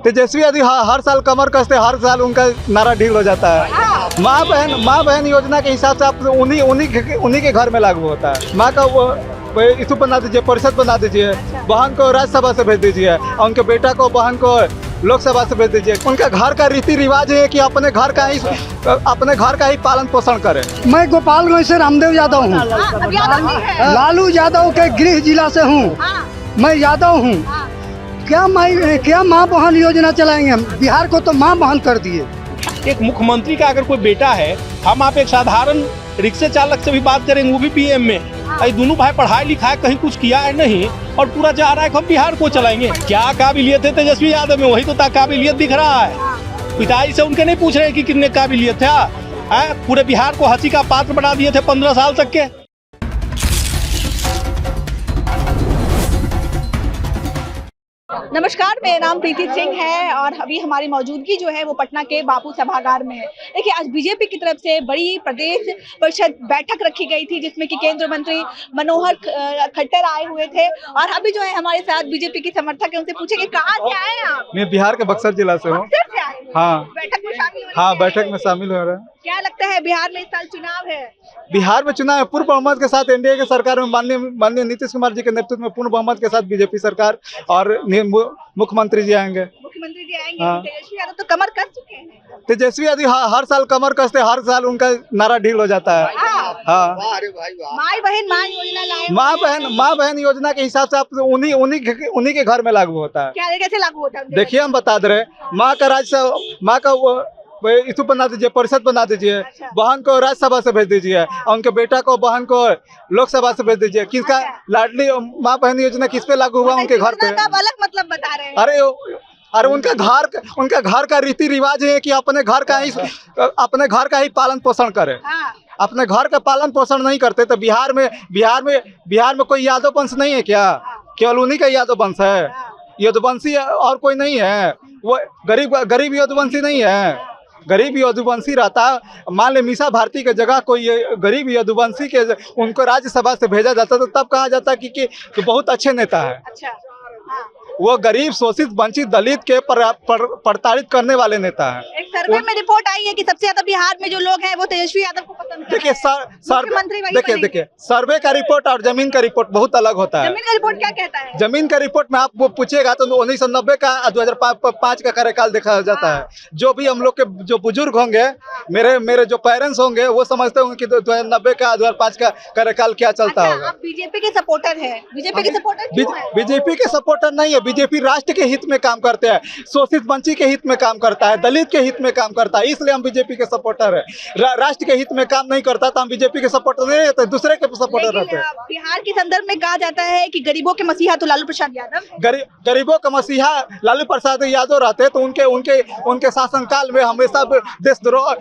तेजस्वी यदि हर साल कमर कसते, हर साल उनका नारा ढील हो जाता है। माँ बहन योजना के हिसाब से आप उन्हीं के घर में लागू होता है। माँ का वो इसको बना दीजिए, परिषद बना दीजिए, बहन को राज्यसभा से भेज दीजिए और उनके बेटा को, बहन को लोकसभा से भेज दीजिए। उनका घर का रीति रिवाज है कि अपने घर का ही पालन पोषण करें। मैं गोपालगंज से रामदेव यादव हूँ, लालू यादव के गृह जिला से हूँ, मैं यादव हूँ। क्या माँ बहन योजना चलाएंगे हम? बिहार को तो माँ बहन कर दिए। एक मुख्यमंत्री का अगर कोई बेटा है, हम आप एक साधारण रिक्शा चालक से भी बात करेंगे, वो भी पीएम में, दोनों भाई पढ़ाई लिखाई कहीं कुछ किया है नहीं और पूरा जा रहा है कि हम बिहार को चलाएंगे। क्या काबिलियत है तेजस्वी यादव में? वही तो काबिलियत दिख रहा है। पिताजी से उनके नहीं पूछ रहे कि कितने काबिलियत था। पूरे बिहार को हंसी का पात्र बना दिए थे 15 साल तक के। नमस्कार, मेरा नाम प्रीति सिंह है और अभी हमारी मौजूदगी जो है वो पटना के बापू सभागार में है। देखिए, आज बीजेपी की तरफ से बड़ी प्रदेश परिषद बैठक रखी गई थी जिसमें कि केंद्रीय मंत्री मनोहर खट्टर आए हुए थे और अभी जो है हमारे साथ बीजेपी की समर्थक है, उनसे पूछेंगे कहाँ से आए हैं आप? मैं बिहार के बक्सर जिला से हूँ। हाँ, बैठक में शामिल हो? हाँ, बैठक में शामिल हो रहे हैं। क्या लगता है बिहार में इस साल चुनाव है? बिहार में चुनाव पूर्ण बहुमत के साथ एनडीए की सरकार में माननीय नीतीश कुमार जी के नेतृत्व में पूर्ण बहुमत के साथ बीजेपी सरकार और मुख्यमंत्री जी आएंगे। मुख्यमंत्री जी आएंगे। तेजस्वी यादव तो कमर कस चुके हैं। तेजस्वी यदि हर साल कमर कसते, हर साल उनका नारा ढील हो जाता है। हाँ, माँ बहन योजना के हिसाब से आप उन्हीं के घर में लागू होता है। क्या, कैसे लागू होता है? देखिए, हम बता दे रहे, माँ का इसको बना दीजिए, परिषद बना दीजिए, बहन को राज्यसभा से भेज दीजिए और उनके बेटा को, बहन को लोकसभा से भेज दीजिए। किसका लाडली माँ बहन योजना किस पे लागू हुआ? उनके घर पे। अलग मतलब बता रहे हैं। अरे उनका घर का रीति रिवाज है कि अपने घर का ही पालन पोषण करे। अपने घर का पालन पोषण नहीं करते तो बिहार में कोई यादव वंश नहीं है क्या? केवल उन्हीं का यादव वंश है। यदुवंशी और कोई नहीं है। वो गरीब यदुवंशी नहीं है। गरीब यदुवंशी रहता, मान ले मीसा भारती के जगह कोई गरीब यदुवंशी के उनको राज्यसभा से भेजा जाता तो तब कहा जाता कि बहुत अच्छे नेता है। अच्छा। वो गरीब, शोषित, वंचित, दलित के प्रताड़ित करने वाले नेता है। एक सर्वे में रिपोर्ट आई है कि सबसे ज्यादा बिहार में जो लोग हैं वो तेजस्वी यादव को पसंद करते हैं। देखिए, सर्वे का रिपोर्ट और जमीन का रिपोर्ट बहुत अलग होता है। जमीन का रिपोर्ट क्या कहता है? जमीन का रिपोर्ट में आप वो पूछेगा तो 1990 का 2005 का कार्यकाल देखा जाता है। जो भी हम लोग के जो बुजुर्ग होंगे, मेरे जो पेरेंट्स होंगे, वो समझते होंगे कि 2090 का 2005 का कार्यकाल क्या चलता होगा। आप बीजेपी के सपोर्टर है? बीजेपी के सपोर्टर नहीं है। बीजेपी राष्ट्र के हित में काम करते हैं, शोषित वंचित के हित में काम करता है, दलित के हित में काम करता है, इसलिए हम बीजेपी के सपोर्टर है। राष्ट्र के हित में काम नहीं करता तो हम बीजेपी के सपोर्टर नहीं रहते, दूसरे के सपोर्टर रहते हैं। बिहार के संदर्भ में कहा जाता है कि गरीबों के मसीहा तो लालू प्रसाद यादव। गरीबों का मसीहा लालू प्रसाद यादव रहते तो उनके शासनकाल में हमेशा देशद्रोह,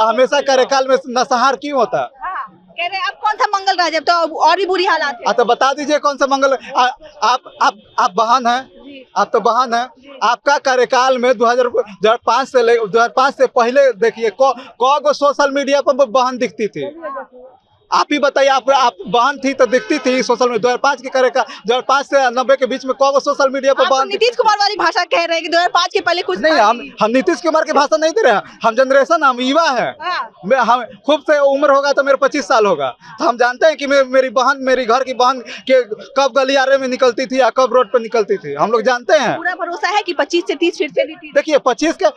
हमेशा कार्यकाल में नरसंहार क्यों होता? कह रहे अब कौन सा मंगल राज, तो और भी बुरी हालात है। तो बता दीजिए कौन सा मंगल। आप बहन है, आप तो बहन है। आपका कार्यकाल में 2005 से पहले देखिए को सोशल मीडिया पर बहन दिखती थी। आप ही बताइए, आप बहन थी तो दिखती थी सोशल मीडिया। 2005 के कार्यकाल, 2005 से 90 के बीच में कौन सोशल मीडिया पर बहन? नीतीश कुमार वाली भाषा कह रहे हैं कि 2005 के पहले कुछ नहीं। हम नीतीश कुमार की भाषा नहीं दे रहे हैं। हम जनरेशन, हम युवा है। हम खूब से उम्र होगा तो मेरे 25 साल होगा तो हम जानते हैं कि मेरी घर की बहन के कब गलियारे में निकलती थी या कब रोड पर निकलती थी, हम लोग जानते हैं। पूरा भरोसा है कि 25 से 30 फिर से देखिए 25 के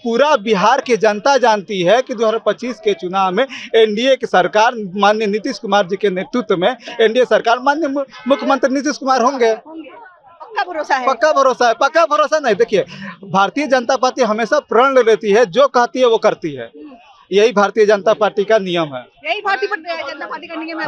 पूरा बिहार की जनता जानती है कि 2025 के चुनाव में एनडीए की सरकार, माननीय नीतीश कुमार जी के नेतृत्व में एनडीए सरकार, माननीय मुख्यमंत्री नीतीश कुमार होंगे। पक्का भरोसा है? पक्का भरोसा नहीं। देखिए, भारतीय जनता पार्टी हमेशा प्रण लेती है, जो कहती है वो करती है। यही भारतीय जनता पार्टी का नियम है। यही भारतीय जनता पार्टी का नियम है।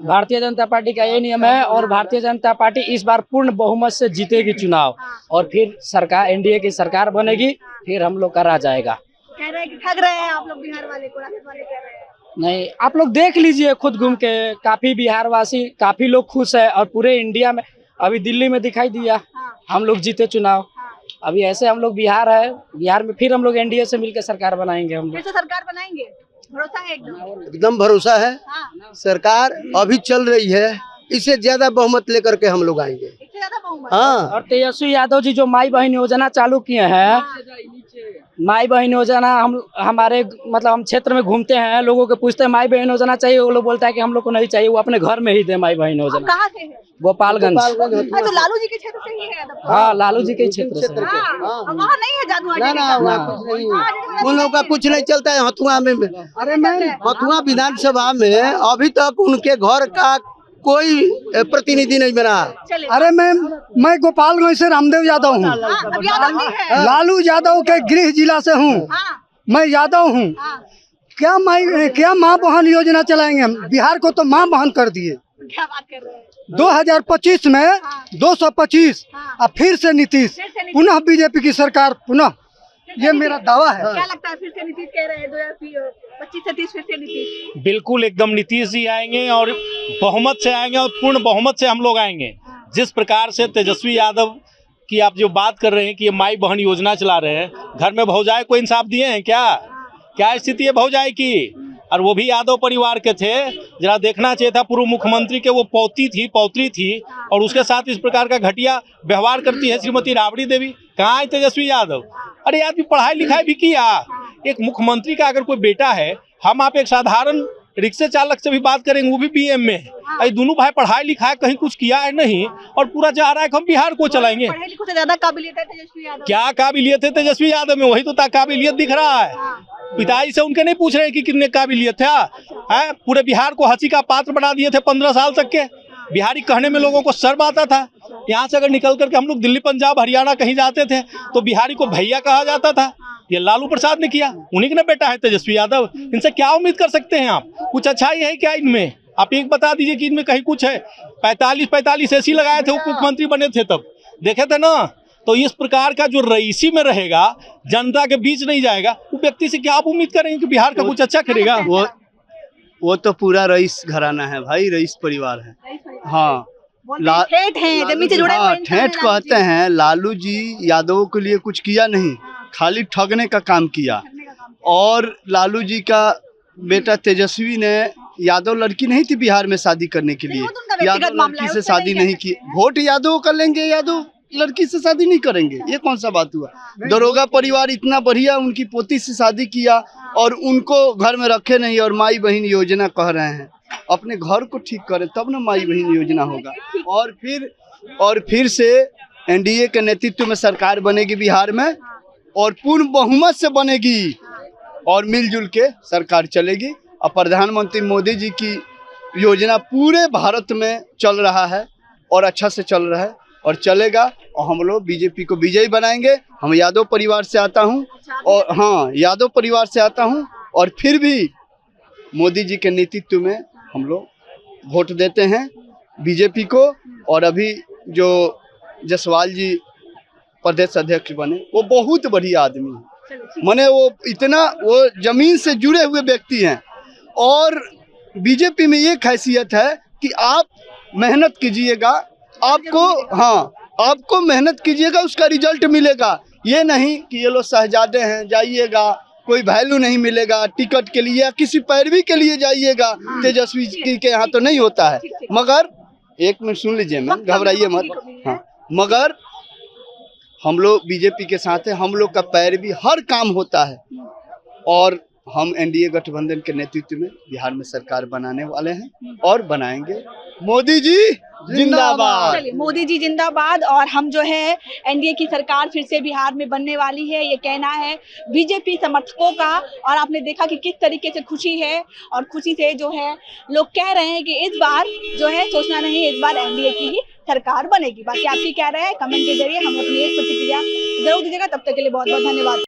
भारतीय जनता पार्टी का ये नियम है और भारतीय जनता पार्टी इस बार पूर्ण बहुमत से जीतेगी चुनाव और फिर सरकार, एनडीए की सरकार बनेगी, फिर हम लोग का राज आएगा। कह रहे हैं कि ठग रहे हैं आप लोग बिहार वाले को, राजद वाले कह रहे हैं। नहीं, आप लोग देख लीजिए खुद घूम के, काफी बिहार वासी, काफी लोग खुश है और पूरे इंडिया में, अभी दिल्ली में दिखाई दिया हम लोग जीते चुनाव। अभी ऐसे हम लोग बिहार में फिर हम लोग एनडीए से मिलकर सरकार बनाएंगे। हम लोग सरकार बनाएंगे, भरोसा है? एकदम भरोसा है। सरकार अभी चल रही है इससे ज्यादा बहुमत लेकर के हम लोग आएंगे। इससे ज्यादा बहुमत। हाँ, और तेजस्वी यादव जी जो माई बहन योजना चालू किए हैं, माई बहन योजना हमारे मतलब हम क्षेत्र में घूमते हैं, लोगों को पूछते हैं माई बहन योजना चाहिए, वो लोग बोलता है कि हम लोग को नहीं चाहिए, वो अपने घर में ही दे माई बहन आप योजना। कहाँ से हैं? गोपालगंज। हाँ, तो लालू जी के क्षेत्र से ही है तब तो। हाँ, लालू जी के क्षेत्र से। हाँ, और वहाँ नहीं है जादू ना ना वहाँ कुछ नहीं है। उन लोगों का कुछ नहीं चलता है हथुआ में। अरे मैं हथुआ विधानसभा में अभी तक उनके घर का कोई प्रतिनिधि नहीं बना। चले। अरे मैं गोपालगंज से रामदेव यादव हूँ, अब यादव जी है। लालू यादव के गृह जिला से हूँ, हाँ, मैं यादव हूँ। हाँ, क्या माँ बहन योजना चलाएंगे हम? बिहार को तो माँ बहन कर दिए। क्या बात कर रहे हैं? 2025 में 225 और फिर से नीतीश, पुनः बीजेपी की सरकार पुनः, ये मेरा दावा है। क्या लगता है फिर से नीतीश कह रहे हैं 2025 से 30 फिर से नीतीश? बिल्कुल एकदम नीतीश जी आएंगे और बहुमत से आएंगे और पूर्ण बहुमत से हम लोग आएंगे। जिस प्रकार से तेजस्वी यादव की आप जो बात कर रहे हैं कि ये माई बहन योजना चला रहे हैं, घर में भौजाई को इंसाफ दिए हैं क्या स्थिति है भौजाई की? और वो भी यादव परिवार के थे। जरा देखना चाहिए था पूर्व मुख्यमंत्री के वो पौत्री थी और उसके साथ इस प्रकार का घटिया व्यवहार करती है श्रीमती राबड़ी देवी। कहाँ है तेजस्वी यादव? अरे आदमी पढ़ाई लिखाई भी किया। एक मुख्यमंत्री का अगर कोई बेटा है, हम आप एक साधारण रिक्शे चालक से भी बात करेंगे, वो भी बीएम में है। दोनों भाई पढ़ाई लिखाई कहीं कुछ किया है नहीं और पूरा चाह रहा है कि हम बिहार को चलाएंगे। पढ़े लिखे से ज्यादा काबिलियत है तेजस्वी यादव। क्या काबिलियत है तेजस्वी यादव में? वही तो काबिलियत दिख रहा है। पिताजी से उनके नहीं पूछ रहे कि कितने काबिलियत है। पूरे बिहार को हंसी का पात्र बना दिए थे 15 साल तक के। बिहारी कहने में लोगों को शर्म आता था। यहाँ से अगर निकल करके हम लोग दिल्ली, पंजाब, हरियाणा कहीं जाते थे तो बिहारी को भैया कहा जाता था। ये लालू प्रसाद ने किया, उन्हीं का बेटा है तेजस्वी यादव। इनसे क्या उम्मीद कर सकते हैं आप? कुछ अच्छाई है क्या इनमें? आप एक बता दीजिए कि इनमें कहीं कुछ है। 45 ऐसी लगाए थे, उप मुख्यमंत्री बने थे तब, देखे थे ना। तो इस प्रकार का जो रईसी में रहेगा, जनता के बीच नहीं जाएगा, वो व्यक्ति से क्या आप उम्मीद करेंगे कि बिहार का कुछ अच्छा करेगा? वो तो पूरा रईस घराना है भाई, रईस परिवार है। हाँ, ठेठ हैं, जमीन से जुड़े हुए हाँ, इंसान हैं ठेठ लालू कहते हैं। लालू जी यादवों के लिए कुछ किया नहीं, खाली ठगने का काम किया। और लालू जी का बेटा तेजस्वी ने यादव लड़की नहीं थी बिहार में शादी करने के लिए, वो तो उनका व्यक्तिगत यादव मामला है, लड़की से उस पे शादी नहीं नहीं की। वोट यादव कर लेंगे, यादव लड़की से शादी नहीं करेंगे, ये कौन सा बात हुआ? दरोगा परिवार इतना बढ़िया उनकी पोती से शादी किया और उनको घर में रखे नहीं और माई बहन योजना कह रहे हैं। अपने घर को ठीक करें तब ना माई बहन योजना होगा। और फिर से एनडीए के नेतृत्व में सरकार बनेगी बिहार में और पूर्ण बहुमत से बनेगी और मिलजुल के सरकार चलेगी। और प्रधानमंत्री मोदी जी की योजना पूरे भारत में चल रहा है और अच्छा से चल रहा है और चलेगा। और हम लोग बीजेपी को विजयी बनाएंगे। हम यादव परिवार से आता हूं और हाँ, यादव परिवार से आता हूं और फिर भी मोदी जी के नेतृत्व में हम लोग वोट देते हैं बीजेपी को। और अभी जो जसवाल जी प्रदेश अध्यक्ष बने, वो बहुत बढ़िया आदमी है। माने वो जमीन से जुड़े हुए व्यक्ति हैं। और बीजेपी में ये खासियत है कि आप मेहनत कीजिएगा, आपको मेहनत कीजिएगा, उसका रिजल्ट मिलेगा। ये नहीं कि ये लोग शहजादे हैं, जाइएगा कोई वैल्यू नहीं मिलेगा, टिकट के लिए या किसी पैरवी के लिए जाइएगा। तेजस्वी के यहाँ तो नहीं होता है। मगर एक मिनट सुन लीजिए, मैं घबराइए मत। हाँ, मगर हम लोग बीजेपी के साथ हैं, हम लोग का पैरवी हर काम होता है और हम एनडीए गठबंधन के नेतृत्व में बिहार में सरकार बनाने वाले हैं और बनाएंगे। मोदी जी जिंदाबाद। चलिए, मोदी जी जिंदाबाद। और हम जो है एनडीए की सरकार फिर से बिहार में बनने वाली है, ये कहना है बीजेपी समर्थकों का। और आपने देखा कि किस तरीके से खुशी है और खुशी से जो है लोग कह रहे हैं कि इस बार जो है सोचना नहीं, इस बार एनडीए की ही सरकार बनेगी। बाकी आपकी क्या राय है, कमेंट के जरिए हमें अपनी एक प्रतिक्रिया जरूर दीजिएगा। तब तक के लिए बहुत बहुत धन्यवाद।